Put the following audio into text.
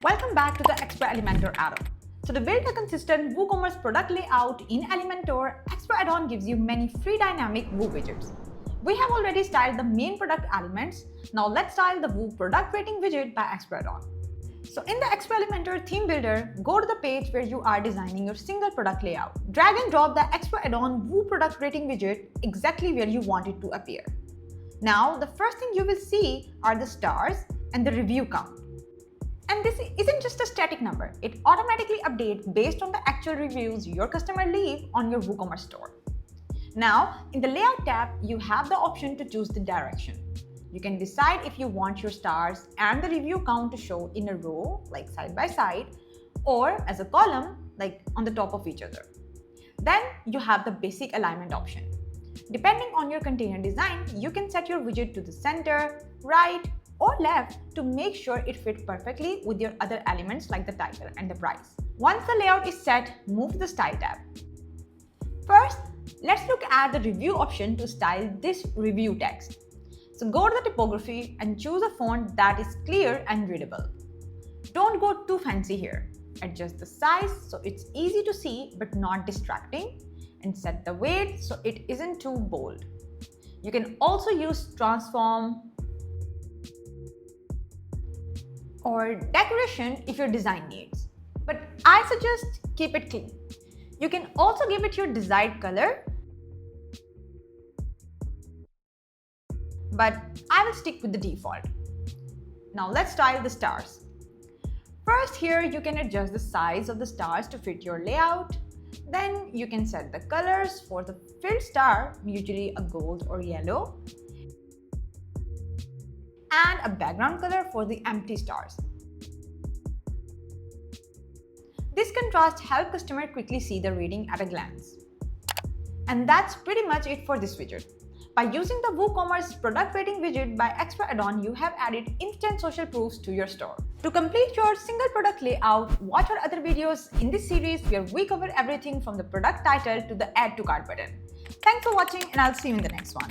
Welcome back to the XPRO Elementor add-on. So to build a consistent WooCommerce product layout in Elementor, XPRO add-on gives you many free dynamic Woo widgets. We have already styled the main product elements. Now let's style the Woo product rating widget by XPRO add-on. So in the XPRO Elementor theme builder, go to the page where you are designing your single product layout. Drag and drop the XPRO add-on Woo product rating widget exactly where you want it to appear. Now the first thing you will see are the stars and the review count. And this isn't just a static number, it automatically updates based on the actual reviews your customer leave on your WooCommerce store. Now, in the Layout tab, you have the option to choose the direction. You can decide if you want your stars and the review count to show in a row, like side by side, or as a column, like on the top of each other. Then you have the basic alignment option. Depending on your container design, you can set your widget to the center, right, or left to make sure it fits perfectly with your other elements like the title and the price. Once the layout is set, move to the Style tab. First, let's look at the review option to style this review text. So go to the Typography and choose a font that is clear and readable. Don't go too fancy here. Adjust the size so it's easy to see but not distracting, and set the weight so it isn't too bold. You can also use transform or decoration if your design needs, but I suggest keep it clean. You can also give it your desired color, but I will stick with the default. Now let's style the stars. First, here you can adjust the size of the stars to fit your layout. Then you can set the colors for the filled star, usually a gold or yellow, and a background color for the empty stars. This contrast helps customers quickly see the rating at a glance. And that's pretty much it for this widget. By using the WooCommerce Product Rating widget by XPRO add-on, you have added instant social proofs to your store. To complete your single product layout, watch our other videos in this series where we cover everything from the product title to the Add to Cart button. Thanks for watching, and I'll see you in the next one.